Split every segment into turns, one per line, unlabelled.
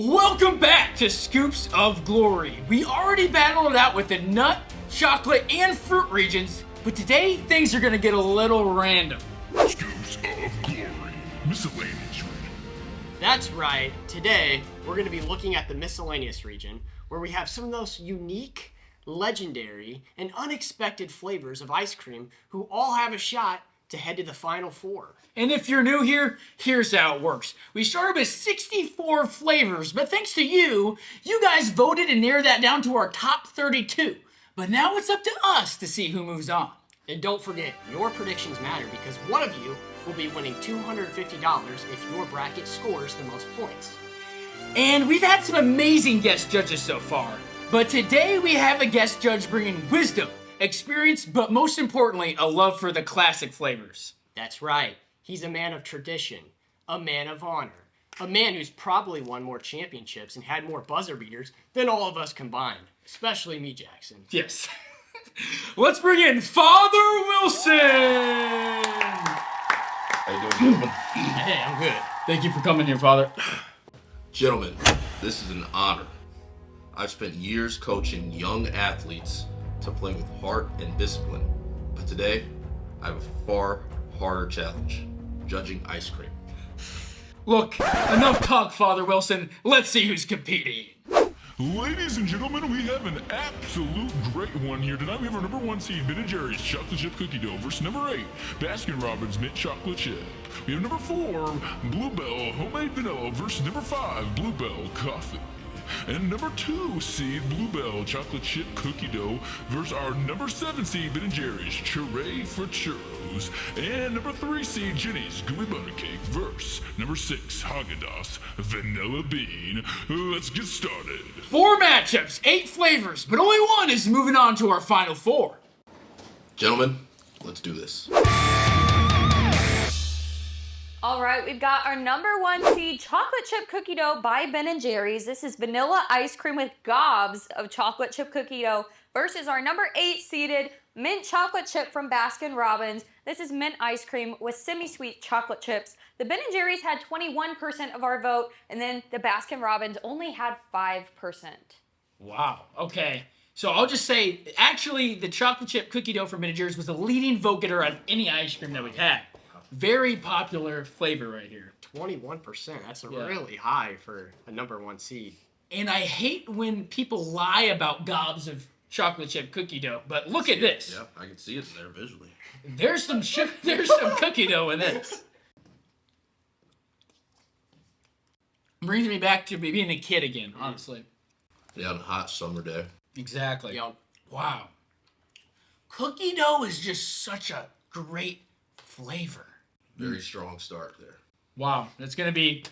Welcome back to Scoops of Glory. We already battled it out with the nut, chocolate, and fruit regions, but today things are gonna get a little random.
Scoops of Glory, Miscellaneous Region.
That's right. Today, we're going to be looking at the Miscellaneous Region, where we have some of those unique, legendary, and unexpected flavors of ice cream who all have a shot to head to the Final Four.
And if you're new here, here's how it works. We started with 64 flavors, but thanks to you guys voted and narrowed that down to our top 32. But now it's up to us to see who moves on.
And don't forget, your predictions matter because one of you will be winning $250 if your bracket scores the most points.
And we've had some amazing guest judges so far, but today we have a guest judge bringing wisdom, experience, but most importantly, a love for the classic flavors.
That's right. He's a man of tradition, a man of honor, a man who's probably won more championships and had more buzzer beaters than all of us combined, especially me, Jackson.
Yes. Let's bring in Father Wilson!
How you doing, gentlemen?
Hey, I'm good.
Thank you for coming here, Father.
Gentlemen, this is an honor. I've spent years coaching young athletes to play with heart and discipline, but today I have a far harder challenge, judging ice cream.
Look, enough talk, Father Wilson. Let's see who's competing.
Ladies and gentlemen, we have an absolute great one here tonight. We have our number 1 seed, Ben & Jerry's Chocolate Chip Cookie Dough versus number 8, Baskin-Robbins Mint Chocolate Chip. We have number 4, Bluebell Homemade Vanilla versus number 5, Bluebell Coffee. And number 2 seed, Bluebell Chocolate Chip Cookie Dough versus our number 7 seed, Ben & Jerry's Churray for Churros. And number 3 seed, Jeni's Gooey Butter Cake versus number 6, Häagen-Dazs Vanilla Bean. Let's get started.
4 matchups, 8 flavors, but only one is moving on to our final 4.
Gentlemen, let's do this.
All right, we've got our number 1 seed chocolate chip cookie dough by Ben & Jerry's. This is vanilla ice cream with gobs of chocolate chip cookie dough versus our number 8 seeded mint chocolate chip from Baskin-Robbins. This is mint ice cream with semi-sweet chocolate chips. The Ben & Jerry's had 21% of our vote, and then the Baskin-Robbins only had 5%.
Wow, okay. So I'll just say, actually, the chocolate chip cookie dough from Ben & Jerry's was the leading vote getter out of any ice cream that we've had. Very popular flavor right here.
21%. That's really high for a number 1 seed.
And I hate when people lie about gobs of chocolate chip cookie dough, but look at this.
Yeah, I can see it there visually.
There's some cookie dough in this. Brings me back to being a kid again, honestly.
Yeah, on a hot summer day.
Exactly.
Yep.
Wow. Cookie dough is just such a great flavor.
Very strong start there.
Wow, it's going to be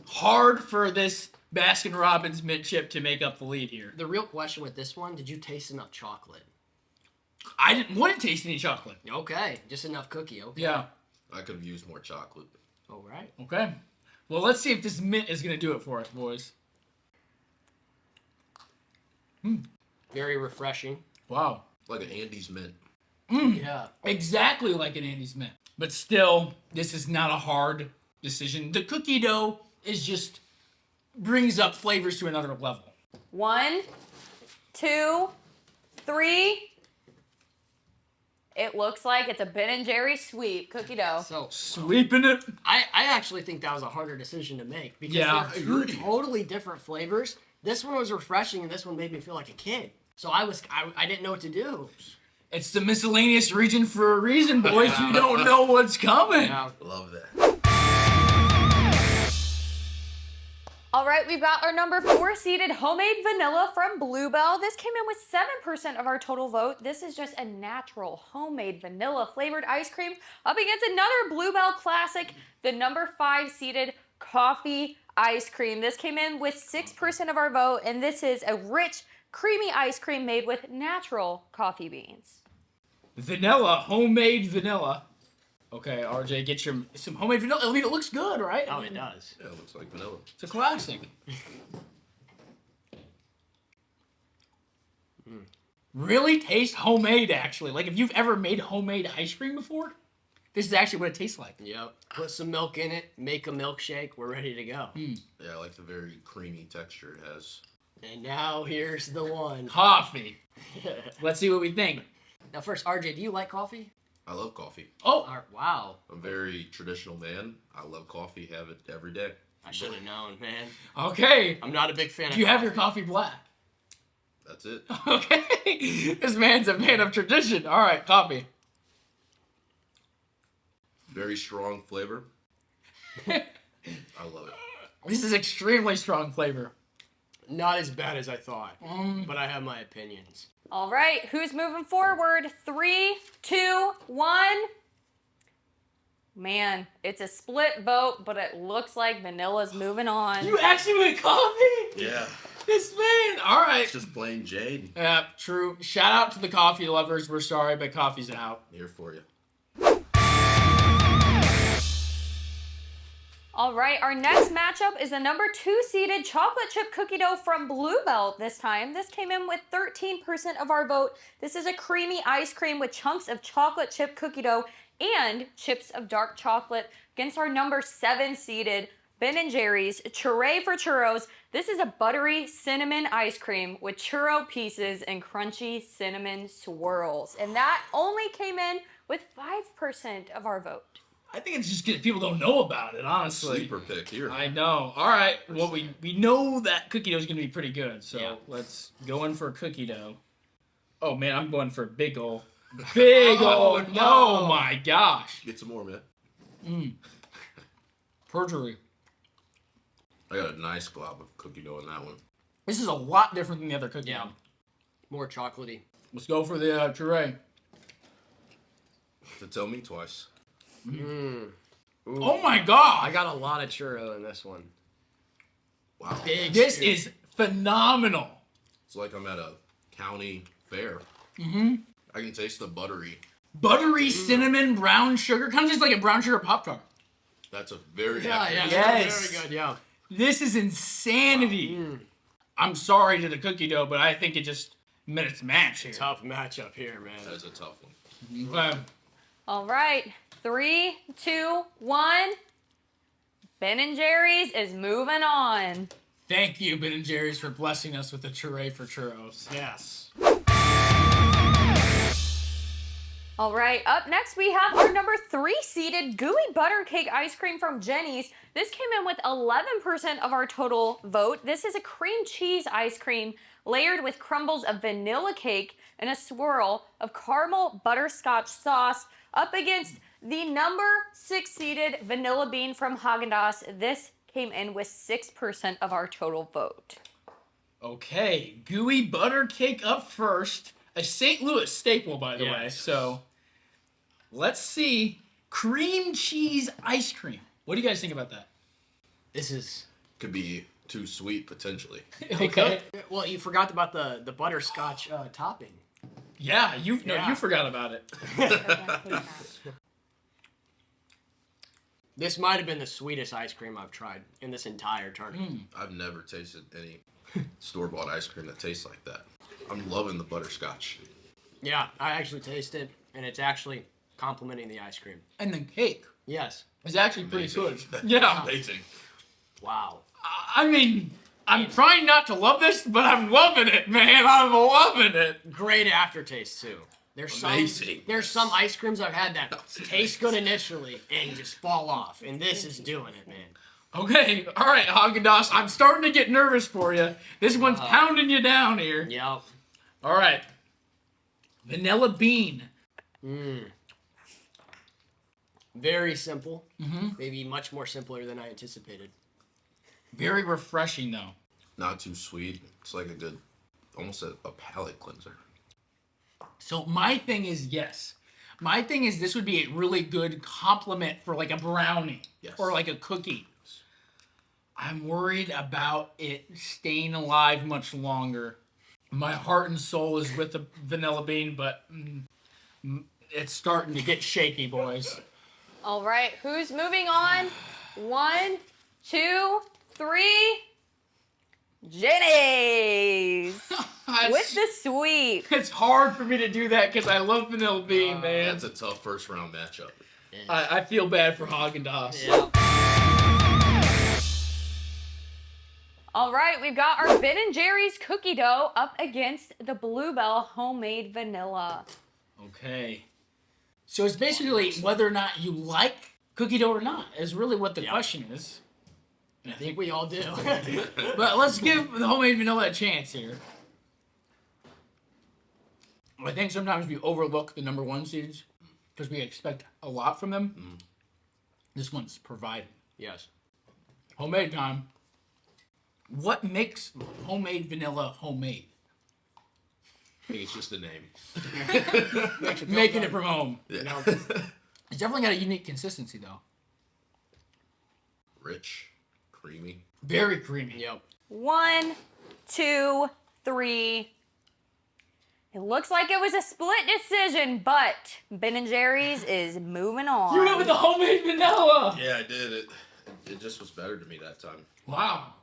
hard for this Baskin-Robbins mint chip to make up the lead here.
The real question with this one, did you taste enough chocolate?
I didn't want to taste any chocolate.
Okay, just enough cookie, okay.
Yeah.
I could have used more chocolate.
All right.
Okay. Well, let's see if this mint is going to do it for us, boys.
Very refreshing.
Wow.
Like an Andes mint.
Yeah.
Exactly like an Andes mint. But still, this is not a hard decision. The cookie dough is just brings up flavors to another level.
1, 2, 3. It looks like it's a Ben & Jerry's sweep cookie dough.
So
Sweeping it.
I actually think that was a harder decision to make because
Yeah,
they're two totally different flavors. This one was refreshing and this one made me feel like a kid. So I didn't know what to do.
It's the miscellaneous region for a reason, boys. You don't know what's coming.
Yeah.
Love that.
All right, we've got our number 4 seeded homemade vanilla from Bluebell. This came in with 7% of our total vote. This is just a natural homemade vanilla flavored ice cream up against another Bluebell classic, the number 5 seeded coffee ice cream. This came in with 6% of our vote, and this is a rich, creamy ice cream made with natural coffee beans.
Vanilla, homemade vanilla. Okay, RJ, get some homemade vanilla. I mean, it looks good, right?
Oh, it does.
Yeah, it looks like vanilla.
It's a classic. Really tastes homemade, actually. Like, if you've ever made homemade ice cream before, This is actually what it tastes like.
Yep. Put some milk in it, make a milkshake, we're ready to go.
Yeah, I like the very creamy texture it has.
And now here's the one.
Coffee. Let's see what we think.
Now first, RJ, do you like coffee?
I love coffee.
Oh,
Wow.
I'm a very traditional man. I love coffee, have it every day.
I should have known, man.
okay.
I'm not a big fan of
Do you have your coffee black?
That's it.
Okay. This man's a man of tradition. All right, coffee.
Very strong flavor. I love it.
This is extremely strong flavor.
Not as bad as I thought, but I have my opinions.
All right, who's moving forward? 3, 2, 1. Man, it's a split vote, but it looks like vanilla's moving on.
You actually went coffee?
Yeah.
This man. All right.
It's just plain Jade.
Yeah, true. Shout out to the coffee lovers. We're sorry, but coffee's out.
Here for you.
All right, our next matchup is the number 2 seeded chocolate chip cookie dough from Bluebell this time. This came in with 13% of our vote. This is a creamy ice cream with chunks of chocolate chip cookie dough and chips of dark chocolate against our number 7 seeded Ben & Jerry's Churray for Churros. This is a buttery cinnamon ice cream with churro pieces and crunchy cinnamon swirls. And that only came in with 5% of our vote.
I think it's just because people don't know about it, honestly.
Sleeper pick here.
I know. All right. Well, we know that cookie dough is going to be pretty good, so
Yeah.
let's go in for cookie dough. Oh, man, I'm going for big ol'. Big ol'.
no.
Oh, my gosh.
Get some more, man.
Perjury.
I got a nice glob of cookie dough in that one.
This is a lot different than the other cookie
Yeah.
dough.
More chocolatey.
Let's go for the Churray.
To tell me twice.
Oh, my God.
I got a lot of churro in this one.
Wow.
Big
This
scoop.
is phenomenal.
It's like I'm at a county fair. Mm-hmm. I can taste the buttery.
Buttery cinnamon brown sugar. Kind of just like a brown sugar Pop-Tart.
That's a very
Yes.
Very good, yeah.
This is insanity. I'm sorry to the cookie dough, but I think it just met its match here.
Tough matchup here, man.
That's a tough one.
All right, 3, 2, 1. Ben & Jerry's is moving on.
Thank you, Ben & Jerry's, for blessing us with the Churray for Churros.
Yes.
All right, up next we have our number 3 seeded Gooey Butter Cake ice cream from Jeni's. This came in with 11% of our total vote. This is a cream cheese ice cream layered with crumbles of vanilla cake and a swirl of caramel butterscotch sauce up against the number 6 seeded Vanilla Bean from Häagen-Dazs. This came in with 6% of our total vote.
Okay, Gooey Butter Cake up first. A St. Louis staple, by the way.
Yes.
So, let's see. Cream cheese ice cream. What do you guys think about that?
This is...
Could be too sweet, potentially.
Okay.
Well, you forgot about the butterscotch topping.
Yeah, you
Yeah.
forgot about it.
This might have been the sweetest ice cream I've tried in this entire tournament.
I've never tasted any store-bought ice cream that tastes like that. I'm loving the butterscotch.
Yeah, I actually tasted, and it's actually complimenting the ice cream.
And the cake
Yes.
is actually pretty
Amazing.
good. Yeah.
Amazing.
Wow.
I mean, I'm trying not to love this, but I'm loving it, man. I'm loving it.
Great aftertaste too.
Amazing.
There's some ice creams I've had that taste good initially and just fall off, and this is doing it, man.
Okay, all right, Häagen-Dazs. I'm starting to get nervous for you. This one's pounding you down here.
Yep.
All right. Vanilla bean.
Very simple. Maybe much more simpler than I anticipated.
Very refreshing, though.
Not too sweet. It's like a good, almost a palate cleanser.
So my thing is, yes. My thing is this would be a really good compliment for like a brownie.
Yes.
Or like a cookie. I'm worried about it staying alive much longer. My heart and soul is with the vanilla bean, but it's starting to get shaky, boys.
All right, who's moving on? 1, 2, 3. Jeni's with the sweep.
It's hard for me to do that because I love vanilla bean, man.
That's a tough first round matchup.
I feel bad for Häagen-Dazs.
Yeah.
All right, we've got our Ben & Jerry's cookie dough up against the Bluebell homemade vanilla.
Okay. So it's basically whether or not you like cookie dough or not is really what the question is. And I
I think
think
we all do.
but let's give the homemade vanilla a chance here. I think sometimes we overlook the number 1 seeds because we expect a lot from them. This one's providing.
Yes.
Homemade time. What makes homemade vanilla homemade?
I think it's just a name.
Making it from home.
Yeah.
It's definitely got a unique consistency though.
Rich, creamy.
Very creamy.
Yep.
1, 2, 3. It looks like it was a split decision, but Ben & Jerry's is moving on.
You went with the homemade vanilla.
Yeah, I did. It just was better to me that time.
Wow.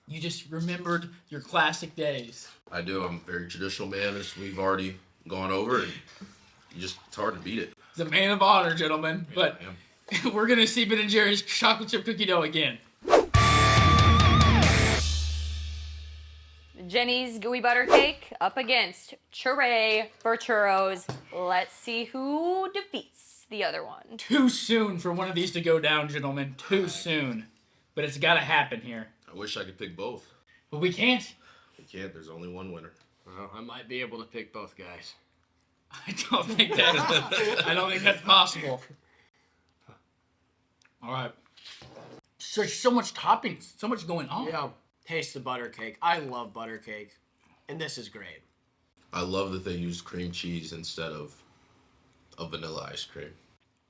You just remembered your classic days.
I do. I'm a very traditional man, as we've already gone over, and it's hard to beat it.
He's a man of honor, gentlemen. But
I am.
we're gonna see Ben & Jerry's chocolate chip cookie dough again.
Jeni's gooey butter cake up against Churray for churros. Let's see who defeats the other one.
Too soon for one of these to go down, gentlemen. Too soon. But it's gotta happen here.
I wish I could pick both.
But we can't.
We can't. There's only one winner.
Well, I might be able to pick both guys.
I don't think that's possible. All right. There's so much toppings, so much going on.
Yeah. Taste the butter cake. I love butter cake. And this is great.
I love that they used cream cheese instead of vanilla ice cream.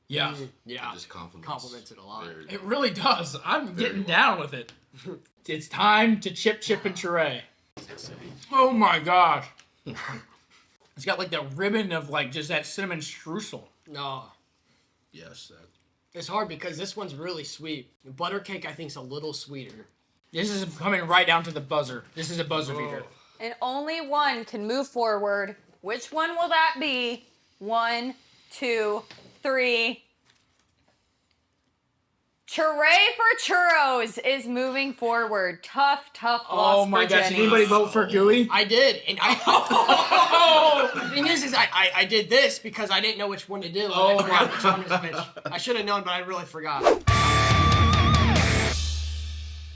Yeah.
Yeah.
It just
Compliments it a lot.
very-
It really does. I'm getting
well.
down with it. It's time to chip and Churray. Oh my gosh. It's got like that ribbon of like just that cinnamon streusel.
No.
Yes, that.
It's hard because this one's really sweet. Butter cake, I think, is a little sweeter.
This is coming right down to the buzzer. This is a buzzer beater.
And only one can move forward. Which one will that be? 1, 2, 3. Churray for churros is moving forward. Tough loss
Oh my
for
gosh,
Jeni.
did anybody vote for Gooey?
I did, and I. The thing is I did this because I didn't know which one to do.
Oh,
I forgot which one was which. I should have known, but I really forgot.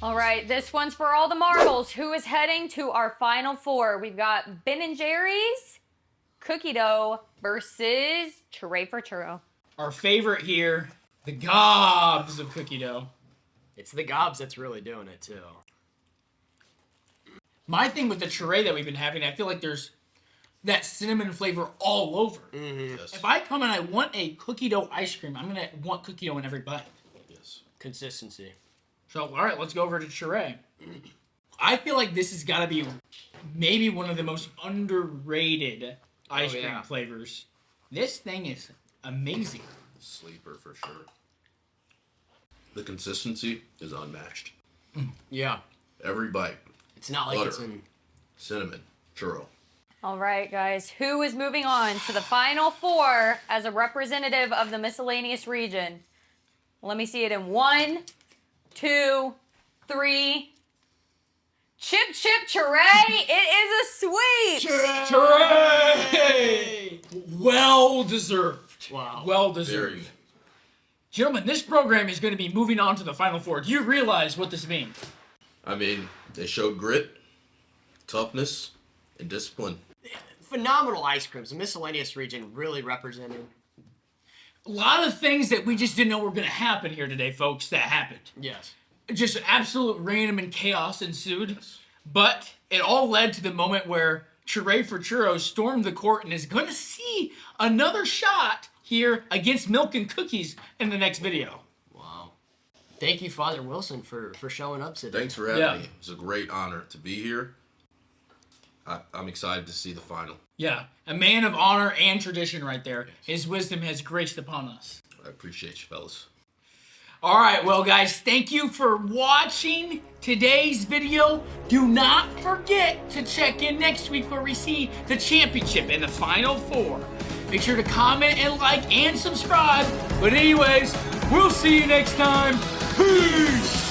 All right, this one's for all the marbles. Who is heading to our final 4? We've got Ben & Jerry's cookie dough versus Churray for churro.
Our favorite here, the gobs of cookie dough.
It's the gobs that's really doing it too.
My thing with the Churray that we've been having, I feel like there's that cinnamon flavor all over.
Yes.
If I come and I want a cookie dough ice cream, I'm gonna want cookie dough in every bite.
Yes.
Consistency.
So, all right, let's go over to Churray. I feel like this has got to be maybe one of the most underrated ice cream
yeah.
flavors. This thing is amazing.
Sleeper for sure. The consistency is unmatched.
Yeah.
Every bite,
It's not like
Butter.
it's in.
cinnamon, churro.
All right, guys, who is moving on to the final 4 as a representative of the miscellaneous region? Let me see it in 1, 2, 3. Chip Churray, it is a sweep.
Churray! Well deserved.
Wow.
Well deserved.
Very.
Gentlemen, this program is going to be moving on to the final 4. Do you realize what this means?
I mean, they showed grit, toughness, and discipline.
Phenomenal ice creams. The miscellaneous region really represented.
A lot of things that we just didn't know were going to happen here today, folks, that happened.
Yes.
Just absolute random and chaos ensued. But it all led to the moment where Churray for Churros stormed the court and is going to see another shot here against Milk and Cookies in the next video.
Wow. Thank you, Father Wilson, for showing up today.
Thanks for having
Yeah.
me. It's a great honor to be here. I'm excited to see the final.
Yeah, a man of honor and tradition right there. His wisdom has graced upon us.
I appreciate you, fellas.
All right, well, guys, thank you for watching today's video. Do not forget to check in next week where we see the championship and the final 4. Make sure to comment and like and subscribe. But anyways, we'll see you next time. Peace!